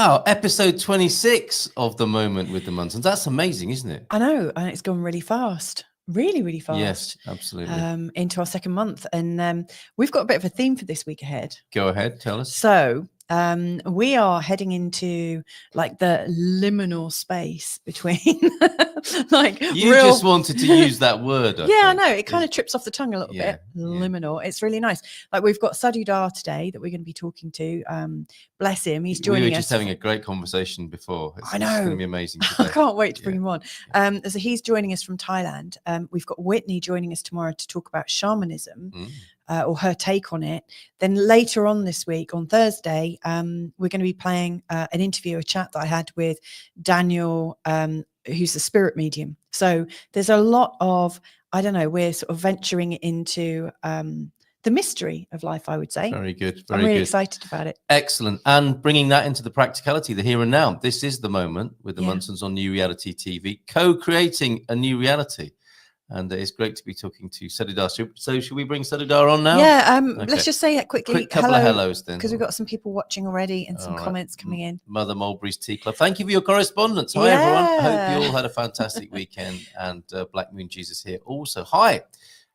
Wow, episode 26 of The Moment with the Munsons. That's amazing, isn't it? I know, and it's gone really fast. Really fast. Yes, absolutely. Into our second month. And we've got a bit of a theme for this week ahead. Go ahead, tell us. So we are heading into like the liminal space between like you just wanted to use that word. I know it kind of trips off the tongue a little bit. Liminal. It's really nice. Like we've got Sadhu Dah today that we're going to be talking to. Bless him. He's joining us. We were just having a great conversation before. I know. It's going to be amazing today. I can't wait to bring him on. So he's joining us from Thailand. We've got Whitney joining us tomorrow to talk about shamanism. Or her take on it. Then later on this week, on Thursday, we're going to be playing an interview, a chat that I had with Daniel, who's the spirit medium. So there's a lot of, I don't know, we're sort of venturing into the mystery of life, I would say. Very good. I'm really excited about it. Excellent. And bringing that into the practicality, the here and now. This is The Moment with the Munsons on New Reality TV, co-creating a new reality. And it's great to be talking to Sadhu Dah. So should we bring Sadhu Dah on now? Yeah, let's just say it quickly. Quick couple of hellos then. Because we've got some people watching already and some comments coming in. Mother Mulberry's Tea Club. Thank you for your correspondence. Hi, everyone. I hope you all had a fantastic weekend. And Black Moon Jesus here also. Hi.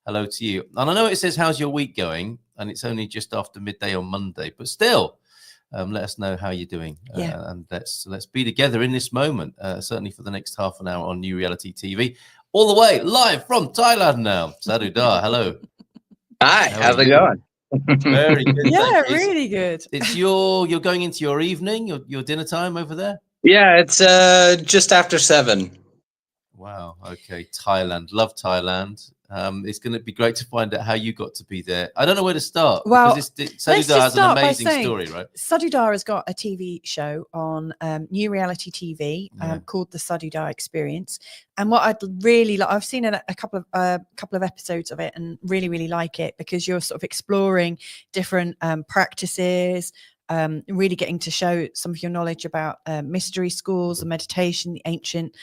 Hello to you. And I know it says, how's your week going? And it's only just after midday on Monday. But still, let us know how you're doing. And let's be together in this moment, certainly for the next half an hour on New Reality TV. All the way live from Thailand now. Sadhu Dah, hello. Hi, how's it going? Very good. Yeah, really good. It's you're going into your evening, your dinner time over there? Yeah, it's just after 7. Wow. Okay. Thailand. Love Thailand. It's going to be great to find out how you got to be there. I don't know where to start. Well, Sadhu Dah has an amazing story, right? Sadhu Dah has got a TV show on New Reality TV called the Sadhu Dah Experience. And what I'd really like, I've seen a couple of episodes of it and really like it because you're sort of exploring different practices. Really getting to show some of your knowledge about mystery schools and meditation, the ancient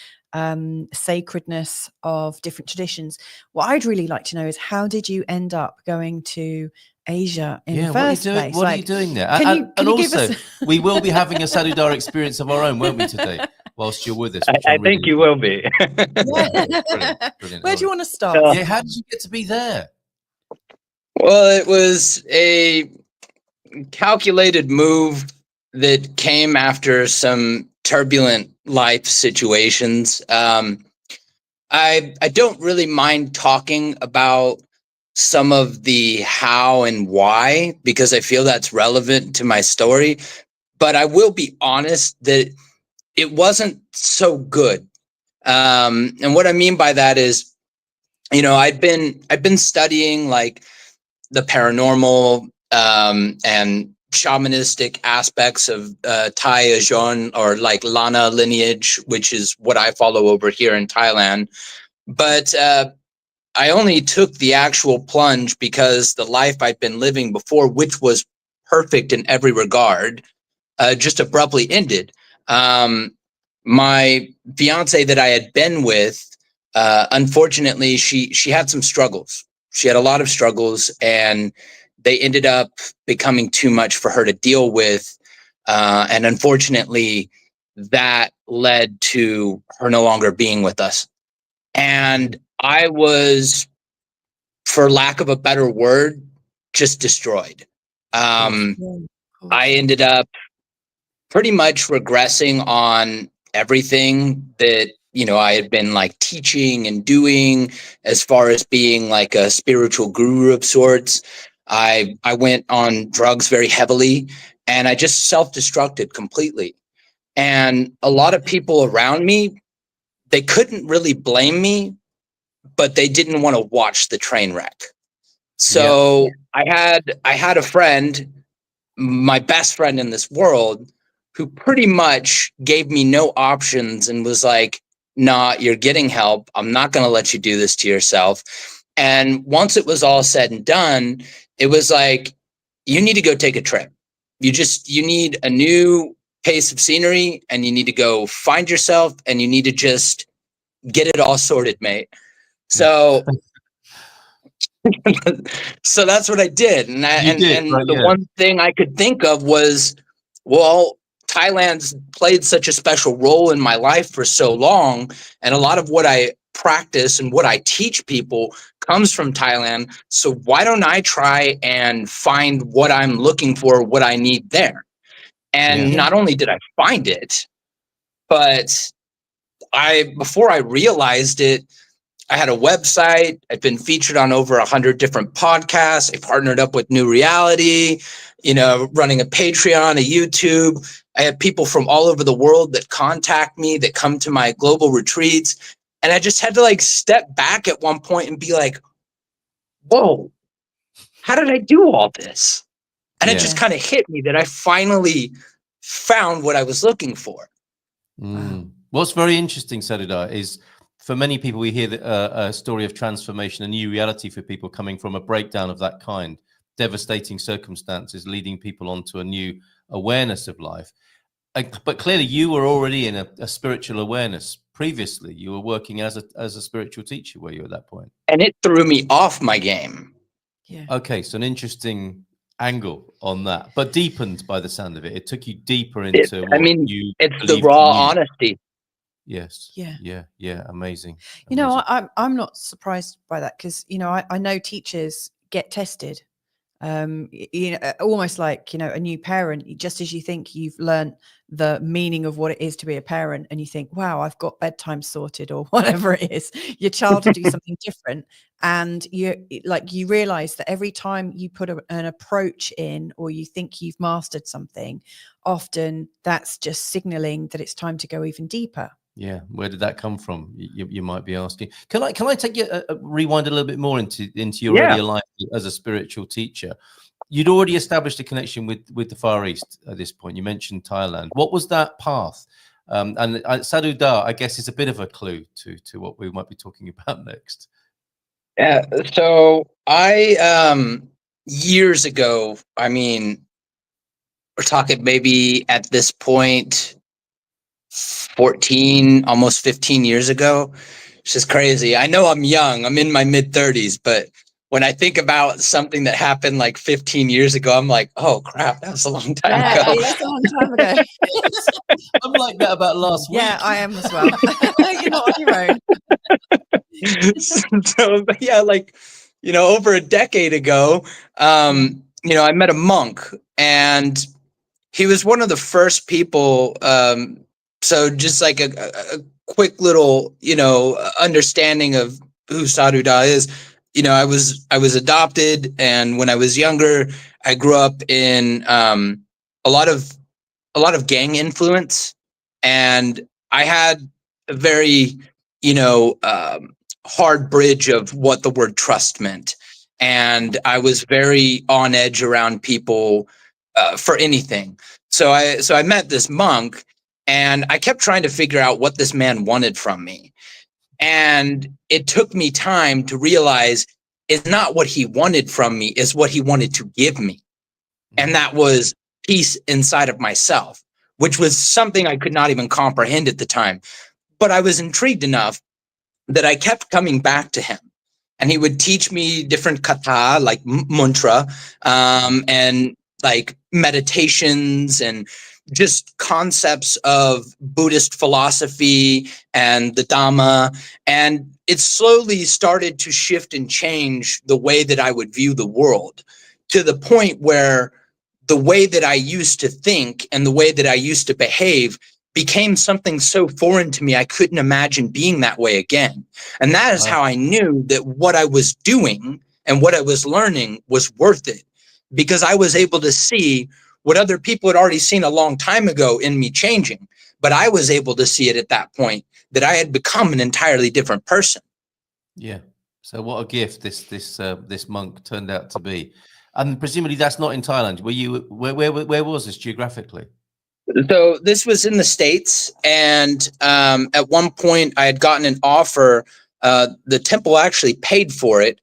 sacredness of different traditions. What I'd really like to know is how did you end up going to Asia in the first place? What are you doing there? And also, we will be having a Sadhu Dah experience of our own, won't we, today? Whilst you're with us. I think you will be. Brilliant. Where do you want to start? How did you get to be there? Well, it was a calculated move that came after some turbulent life situations. I don't really mind talking about some of the how and why because I feel that's relevant to my story, but I will be honest that it wasn't so good. And what I mean by that is, I've been studying like the paranormal and shamanistic aspects of Thai Ajon or like Lana lineage, which is what I follow over here in Thailand. But I only took the actual plunge because the life I'd been living before, which was perfect in every regard, just abruptly ended. My fiance that I had been with, unfortunately, she had some struggles. She had a lot of struggles and they ended up becoming too much for her to deal with. And unfortunately, that led to her no longer being with us. And I was, for lack of a better word, just destroyed. I ended up pretty much regressing on everything that, I had been like teaching and doing as far as being like a spiritual guru of sorts. I went on drugs very heavily and I just self-destructed completely. And a lot of people around me, they couldn't really blame me, but they didn't want to watch the train wreck. So I had a friend, my best friend in this world, who pretty much gave me no options and was like, nah, you're getting help. I'm not going to let you do this to yourself. And once it was all said and done, it was like, you need to go take a trip. You need a new pace of scenery and you need to go find yourself and you need to just get it all sorted, mate. So, so that's what I did. And the one thing I could think of was, well, Thailand's played such a special role in my life for so long, and a lot of what I practice and what I teach people comes from Thailand. So why don't I try and find what I'm looking for, what I need there? And not only did I find it, but before I realized it, I had a website. I've been featured on over 100 different podcasts. I partnered up with New Reality, running a Patreon, a YouTube. I have people from all over the world that contact me, that come to my global retreats. And I just had to step back at one point and be like, whoa, how did I do all this? And it just kind of hit me that I finally found what I was looking for. Wow. What's very interesting, Sadhu Dah, is for many people, we hear a story of transformation, a new reality for people coming from a breakdown of that kind, devastating circumstances, leading people onto a new awareness of life. But clearly you were already in a spiritual awareness previously. You were working as a spiritual teacher, were you, at that point? And it threw me off my game. Yeah. Okay, so an interesting angle on that, but deepened by the sound of it. It took you deeper into it's the raw honesty. Yes. Yeah. Amazing. I'm not surprised by that, because I know teachers get tested, almost like a new parent. Just as you think you've learned the meaning of what it is to be a parent, and you think, wow, I've got bedtime sorted, or whatever it is, your child will do something different, and you realize that every time you put an approach in, or you think you've mastered something, often that's just signaling that it's time to go even deeper. Yeah, where did that come from? You might be asking. Can I take you rewind a little bit more into your earlier life as a spiritual teacher? You'd already established a connection with the Far East at this point. You mentioned Thailand. What was that path? And Sadhu Dah, I guess, is a bit of a clue to what we might be talking about next. Yeah. So I years ago, we're talking maybe at this point 14, almost 15 years ago. It's just crazy. I know I'm young. I'm in my mid-30s, but when I think about something that happened 15 years ago, I'm like, oh crap, that was a long time ago. That's a long time ago. I'm like that about last week. Yeah, I am as well. You're not on your own. So yeah, over a decade ago, I met a monk, and he was one of the first people. So just like a quick little, understanding of who Sadhu Dah is. I was adopted, and when I was younger, I grew up in a lot of gang influence, and I had a very hard bridge of what the word trust meant, and I was very on edge around people for anything. So I met this monk. And I kept trying to figure out what this man wanted from me. And it took me time to realize it's not what he wanted from me, it's what he wanted to give me. And that was peace inside of myself, which was something I could not even comprehend at the time. But I was intrigued enough that I kept coming back to him. And he would teach me different katha, like mantra, and like meditations, and just concepts of Buddhist philosophy and the Dhamma. And it slowly started to shift and change the way that I would view the world, to the point where the way that I used to think and the way that I used to behave became something so foreign to me, I couldn't imagine being that way again. And that is how I knew that what I was doing and what I was learning was worth it, because I was able to see what other people had already seen a long time ago in me changing. But I was able to see it at that point, that I had become an entirely different person. Yeah. So what a gift this monk turned out to be. And presumably that's not in Thailand. Where was this geographically? So this was in the States, and at one point I had gotten an offer. The temple actually paid for it.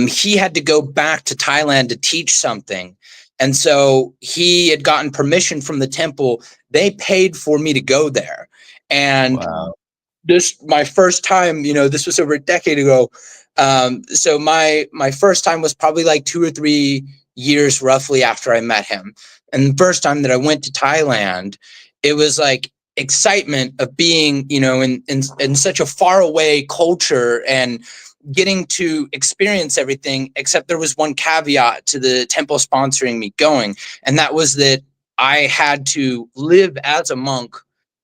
He had to go back to Thailand to teach something. And so he had gotten permission from the temple. They paid for me to go there. And this, my first time, this was over a decade ago. So my first time was probably like 2 or 3 years roughly after I met him. And the first time that I went to Thailand, it was like excitement of being, you know, in such a far away culture and getting to experience everything, except there was one caveat to the temple sponsoring me going. And that was that I had to live as a monk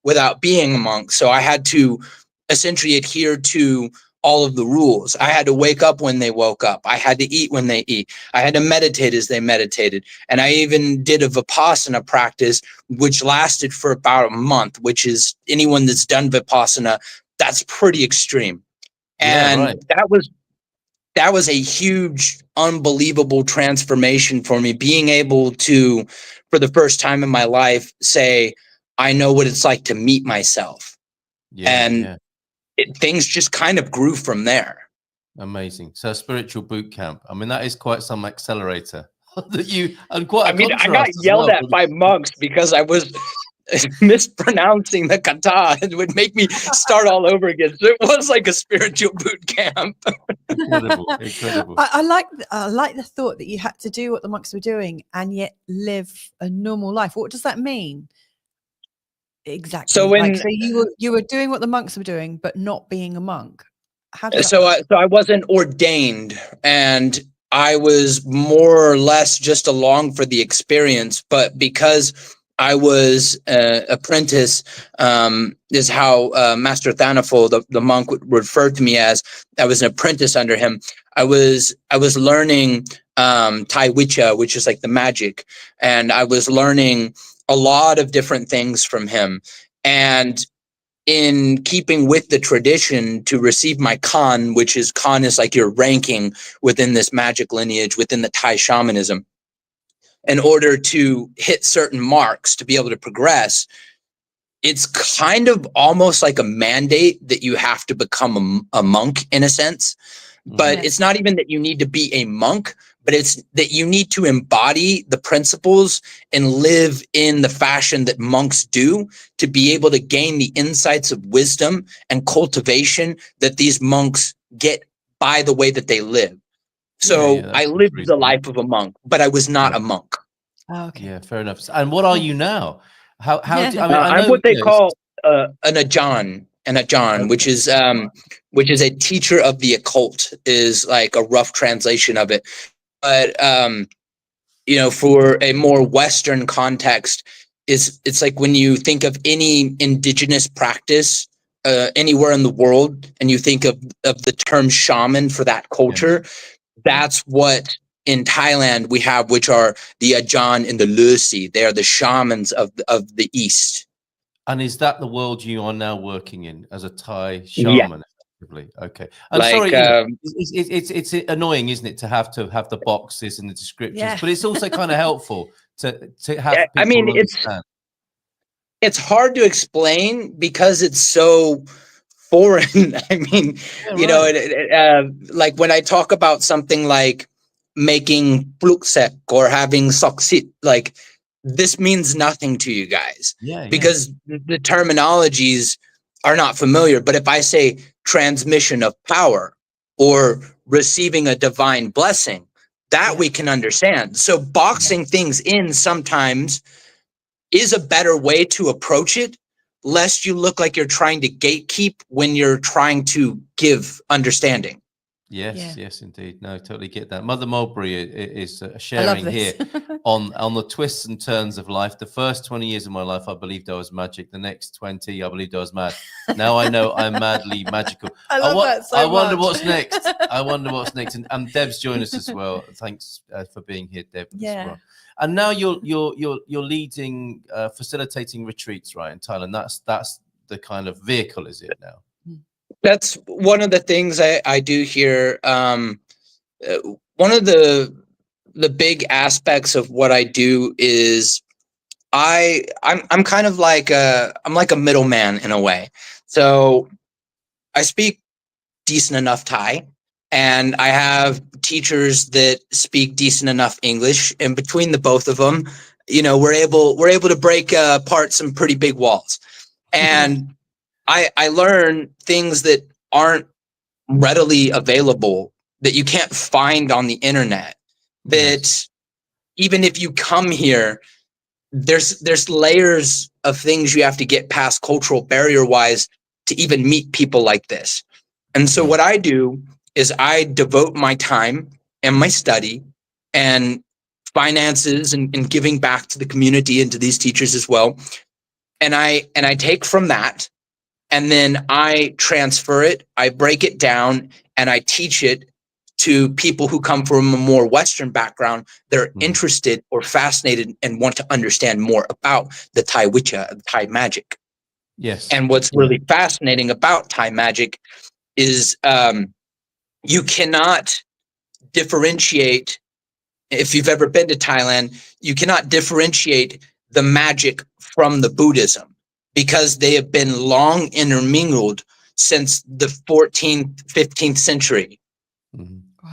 without being a monk. So I had to essentially adhere to all of the rules. I had to wake up when they woke up. I had to eat when they eat. I had to meditate as they meditated. And I even did a Vipassana practice, which lasted for about a month, which is anyone that's done Vipassana, that's pretty extreme. And that was a huge, unbelievable transformation for me, being able to, for the first time in my life, say, I know what it's like to meet myself. Things just kind of grew from there. Amazing. So spiritual boot camp. I mean, that is quite some accelerator that you, and quite I mean, I got yelled at by monks because I was mispronouncing the kata. It would make me start all over again. So it was like a spiritual boot camp. Incredible. I like the thought that you had to do what the monks were doing and yet live a normal life. What does that mean? Exactly. So you were doing what the monks were doing, but not being a monk. So I wasn't ordained, and I was more or less just along for the experience. But because I was an apprentice, is how Master Thanaful, the monk, would refer to me as. I was an apprentice under him. I was learning Tai Wicha, which is like the magic, and I was learning a lot of different things from him. And in keeping with the tradition, to receive my Khan, which is like your ranking within this magic lineage, within the Thai shamanism, in order to hit certain marks to be able to progress, it's kind of almost like a mandate that you have to become a monk in a sense. But it's not even that you need to be a monk, but it's that you need to embody the principles and live in the fashion that monks do to be able to gain the insights of wisdom and cultivation that these monks get by the way that they live. So I lived the life of a monk, but I was not a monk. Oh, okay. Yeah, fair enough. And what are you now? How do you, I mean, I'm what they call an Ajahn, which is a teacher of the occult, is like a rough translation of it. But you know, for a more Western context, it's like when you think of any indigenous practice anywhere in the world, and you think of the term shaman for that culture, that's what in Thailand we have, which are the Ajahn and the Lusi. They are the shamans of the East. And is that the world you are now working in as a Thai shaman? Yeah. Okay. I'm sorry, it's annoying, isn't it, to have the boxes and the descriptions, but it's also kind of helpful to have people understand. It's hard to explain because it's so foreign. I mean, you know, like when I talk about something like making pluksek or having soksit, like this means nothing to you guys because the terminologies are not familiar. But if I say transmission of power or receiving a divine blessing, that we can understand. So boxing things in sometimes is a better way to approach it, lest you look like you're trying to gatekeep when you're trying to give understanding. Yes, indeed. No, totally get that. Mother Mulberry is sharing here on the twists and turns of life. The first 20 years of my life, I believed I was magic. The next 20, I believed I was mad. Now I know I'm madly magical. I wonder what's next. I wonder what's next. And Deb's joined us as well. Thanks for being here, Deb. As well. And now you're leading, facilitating retreats, right, in Thailand. That's the kind of vehicle, is it now? That's one of the things I do here. One of the big aspects of what I do is I'm kind of like I'm like a middleman in a way. So I speak decent enough Thai, and I have teachers that speak decent enough English, and between the both of them, you know, we're able to break apart some pretty big walls. And I learn things that aren't readily available, that you can't find on the internet, that even if you come here, there's layers of things you have to get past cultural barrier wise to even meet people like this. And so what I do is I devote my time and my study and finances and giving back to the community and to these teachers as well. And I take from that, and then I transfer it, I break it down, and I teach it to people who come from a more Western background that are interested or fascinated and want to understand more about the Thai Wicca, Thai magic. Yes. And what's really fascinating about Thai magic is you cannot differentiate. If you've ever been to Thailand, you cannot differentiate the magic from the Buddhism, because they have been long intermingled since the 14th, 15th century.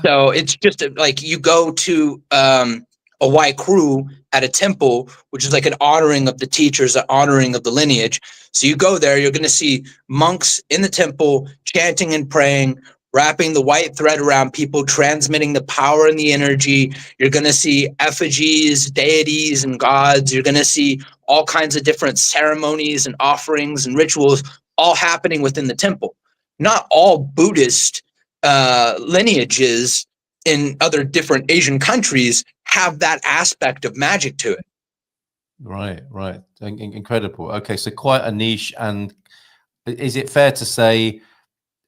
So it's just like you go to a Waikru at a temple, which is like an honoring of the teachers, an honoring of the lineage. So you go there, you're going to see monks in the temple chanting and praying, wrapping the white thread around people, transmitting the power and the energy. You're going to see effigies, deities, and gods. You're going to see all kinds of different ceremonies and offerings and rituals all happening within the temple. Not all Buddhist lineages in other different Asian countries have that aspect of magic to it. Right. Incredible. Okay, so quite a niche. And is it fair to say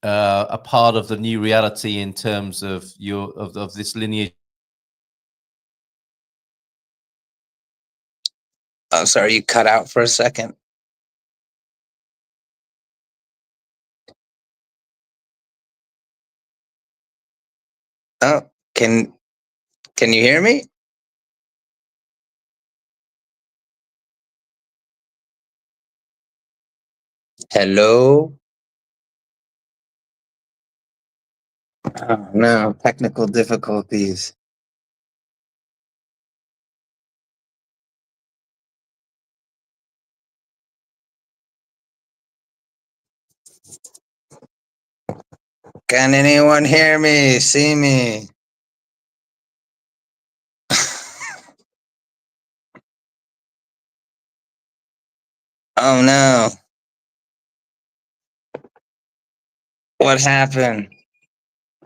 a part of the new reality in terms of of this lineage? Oh, sorry, you cut out for a second. Oh, can you hear me? Hello? Oh no, technical difficulties. Can anyone hear me, see me? Oh no. What happened?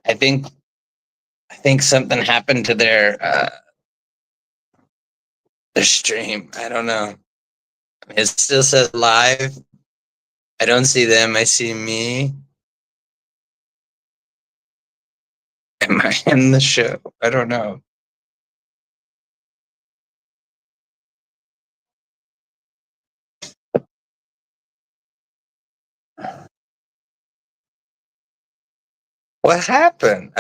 I think something happened to their stream. I don't know. It still says live. I don't see them. I see me. Am I in the show? I don't know. What happened?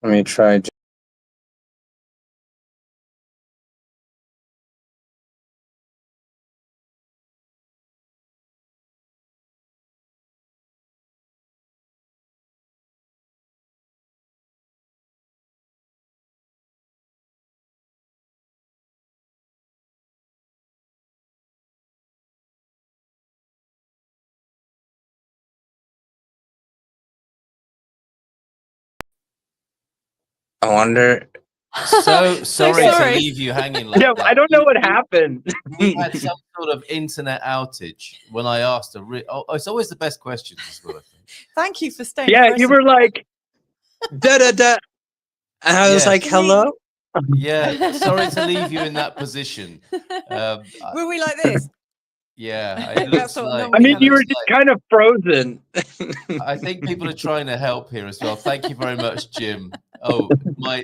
Let me try. I wonder. So sorry to leave you hanging like that. I don't know what happened. We had some sort of internet outage when I asked her. It's always the best questions as well, I think. Thank you for staying. Yeah, you were like, da da da. And I was like, hello? Yeah, sorry to leave you in that position. Were we like this? Yeah, it looks like. I mean, you were just kind of frozen. I think people are trying to help here as well. Thank you very much, Jim. Oh, my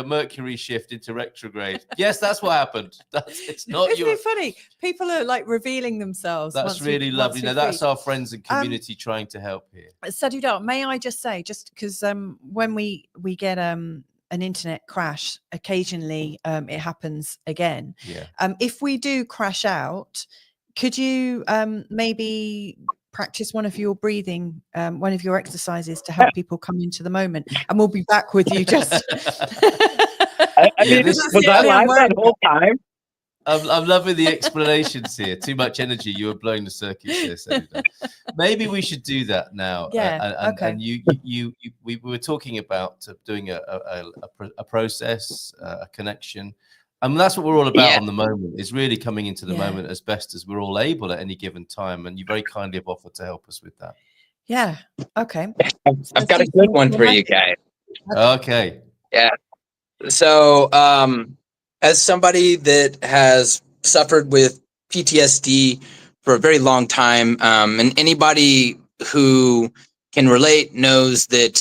Mercury shift into retrograde. Yes, that's what happened. It's not. Isn't it funny? People are like revealing themselves. That's really lovely. Now that's our friends and community trying to help here. Sadhu Dah, may I just say, just because when we get an internet crash, occasionally it happens again. Yeah. If we do crash out, could you maybe practice one of your breathing, one of your exercises to help people come into the moment? And we'll be back with you just. I Yeah, mean, this was I Seriously, I'm live that worried. whole time? I'm loving the explanations here. Too much energy. You were blowing the circuits there, Sadhu Dah. Maybe we should do that now. Yeah, okay. And we were talking about doing a process, a connection. And that's what we're all about Yeah. on the moment, is really coming into the Yeah. moment as best as we're all able at any given time. And you very kindly have offered to help us with that. Yeah. Okay. I've got a good one for you guys. Okay. Yeah. So, as somebody that has suffered with PTSD for a very long time, and anybody who can relate knows that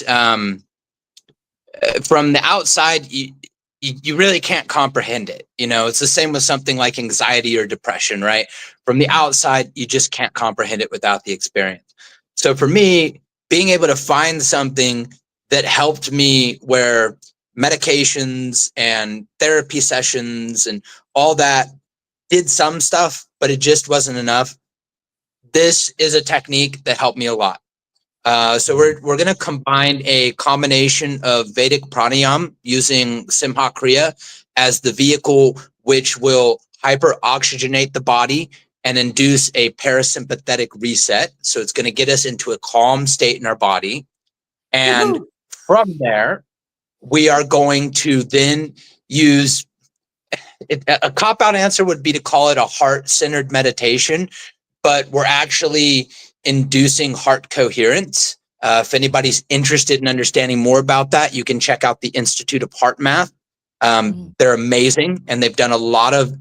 from the outside, you really can't comprehend it. You know, it's the same with something like anxiety or depression, right? From the outside, you just can't comprehend it without the experience. So for me, being able to find something that helped me where medications and therapy sessions and all that did some stuff, but it just wasn't enough. This is a technique that helped me a lot. So we're going to combine a combination of Vedic pranayam using Simha Kriya as the vehicle, which will hyper-oxygenate the body and induce a parasympathetic reset. So it's going to get us into a calm state in our body. And from there, we are going to then use a cop-out answer would be to call it a heart-centered meditation, but we're actually inducing heart coherence. If anybody's interested in understanding more about that, you can check out the Institute of Heart Math. They're amazing, and they've done a lot of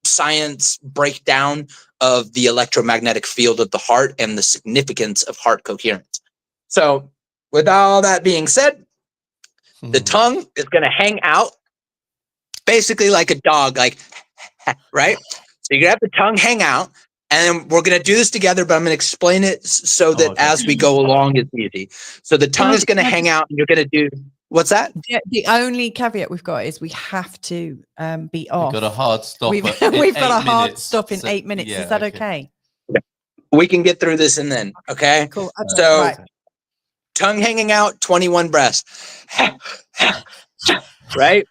science breakdown of the electromagnetic field of the heart and the significance of heart coherence. So with all that being said, the tongue is going to hang out basically like a dog, like, right? So you're going to have the tongue hang out, and we're going to do this together, but I'm going to explain it so that as we go along, it's easy. So the tongue is going to hang out, and you're going to do, what's that? The only caveat we've got is we have to be off. We've got a hard stop. We've got a hard stop in 8 minutes. Yeah, is that okay? We can get through this and then, okay? Cool. So right. tongue hanging out, 21 breaths. Right?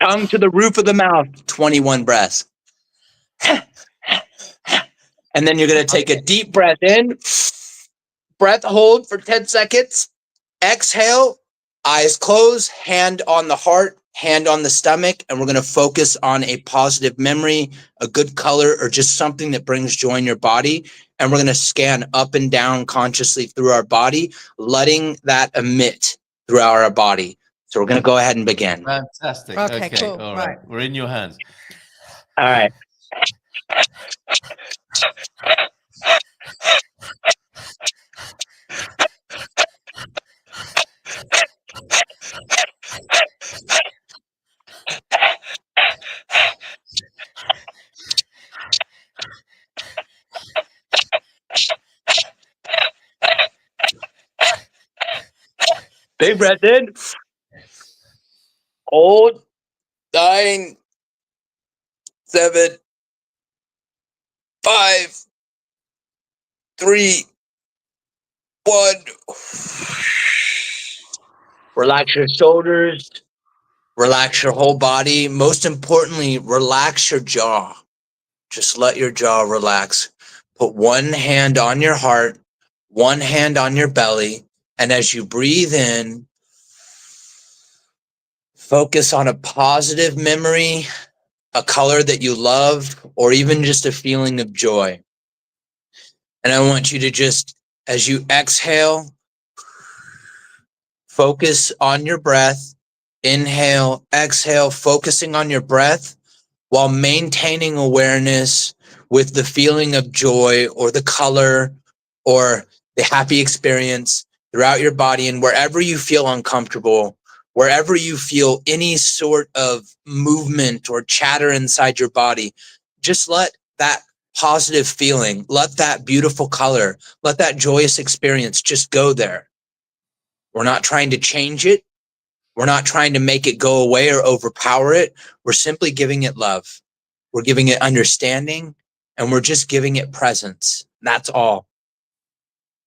Tongue to the roof of the mouth, 21 breaths. And then you're going to take a deep breath in, breath hold for 10 seconds, exhale, eyes closed, hand on the heart, hand on the stomach, and we're going to focus on a positive memory, a good color, or just something that brings joy in your body. And we're going to scan up and down consciously through our body, letting that emit throughout our body. So we're going to go ahead and begin. Fantastic. Okay, cool. All right. We're in your hands. All right. Big breath in. Hold. 9, 7, 5, 3, 1. Relax your shoulders. Relax your whole body. Most importantly, relax your jaw. Just let your jaw relax. Put one hand on your heart, one hand on your belly. And as you breathe in, focus on a positive memory, a color that you love, or even just a feeling of joy. And I want you to just, as you exhale, focus on your breath. Inhale, exhale, focusing on your breath while maintaining awareness with the feeling of joy or the color or the happy experience throughout your body. And wherever you feel uncomfortable, wherever you feel any sort of movement or chatter inside your body, just let that positive feeling, let that beautiful color, let that joyous experience just go there. We're not trying to change it. We're not trying to make it go away or overpower it. We're simply giving it love. We're giving it understanding, and we're just giving it presence. That's all.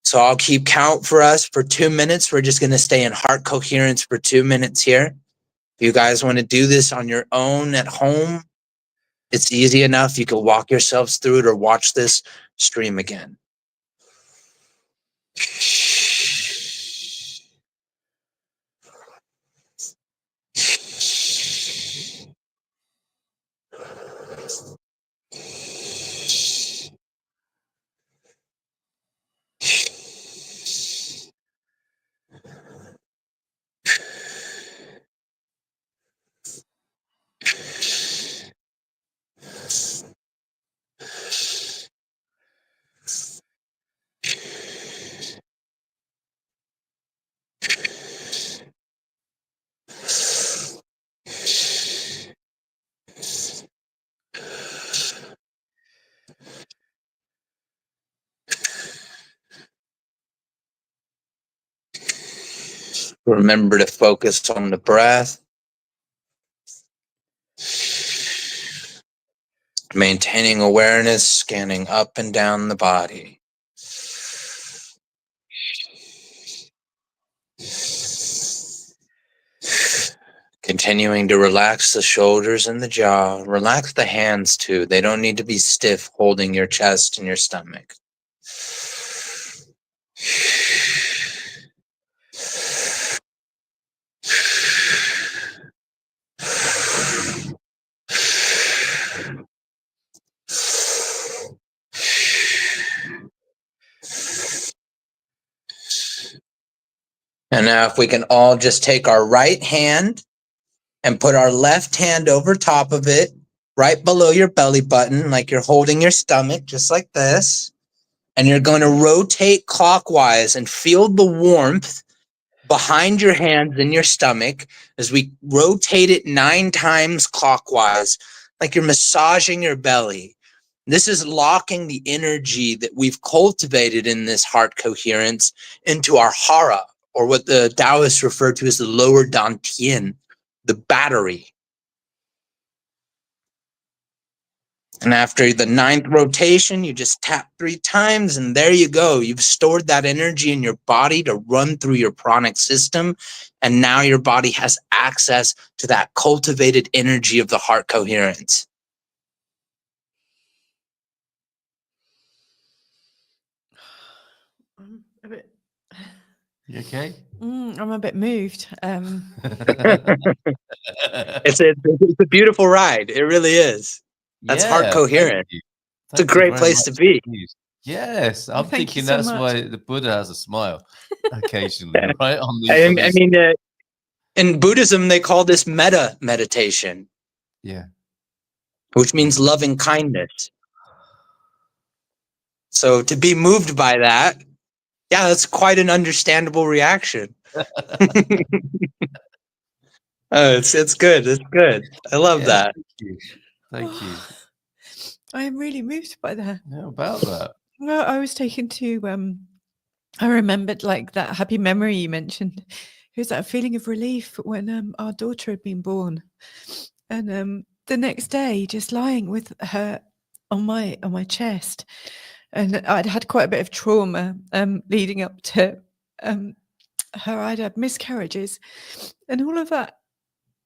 So I'll keep count for us for 2 minutes. We're just going to stay in heart coherence for 2 minutes here. If you guys want to do this on your own at home, it's easy enough. You can walk yourselves through it or watch this stream again. Remember to focus on the breath. Maintaining awareness, scanning up and down the body. Continuing to relax the shoulders and the jaw. Relax the hands too. They don't need to be stiff, holding your chest and your stomach. And now if we can all just take our right hand and put our left hand over top of it, right below your belly button, like you're holding your stomach, just like this. And you're going to rotate clockwise and feel the warmth behind your hands in your stomach as we rotate it 9 times clockwise, like you're massaging your belly. This is locking the energy that we've cultivated in this heart coherence into our hara, or what the Taoists refer to as the lower dantian, the battery. And after the 9th rotation, you just tap 3 times, and there you go. You've stored that energy in your body to run through your pranic system, and now your body has access to that cultivated energy of the heart coherence. I'm a bit... You okay? I'm a bit moved. It's a beautiful ride. It really is. That's heart coherent. It's a great place to be. Yes, I'm thinking that's why the Buddha has a smile occasionally, right? I mean, in Buddhism, they call this metta meditation. Yeah. Which means loving kindness. So to be moved by that, yeah, that's quite an understandable reaction. It's good. It's good. I love that. Thank you. I am really moved by that. How about that? Well, I was taken to, I remembered like that happy memory you mentioned. It was that feeling of relief when our daughter had been born. And the next day, just lying with her on my chest. And I'd had quite a bit of trauma leading up to her. I'd had miscarriages and all of that.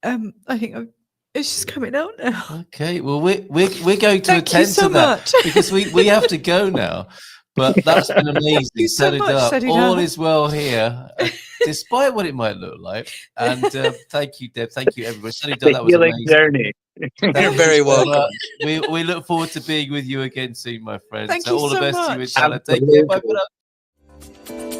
I think it's just coming out now. Okay, well we're going to attend to that because we have to go now. But that's been amazing. Sadhu Dah. All is well here, despite what it might look like. And thank you, Deb. Thank you, everybody. Sadhu Dah, that was amazing. Journey. You're very welcome. We look forward to being with you again soon, my friend. Thank so you all the so best much. to you, inshallah. Take care. Bye for now.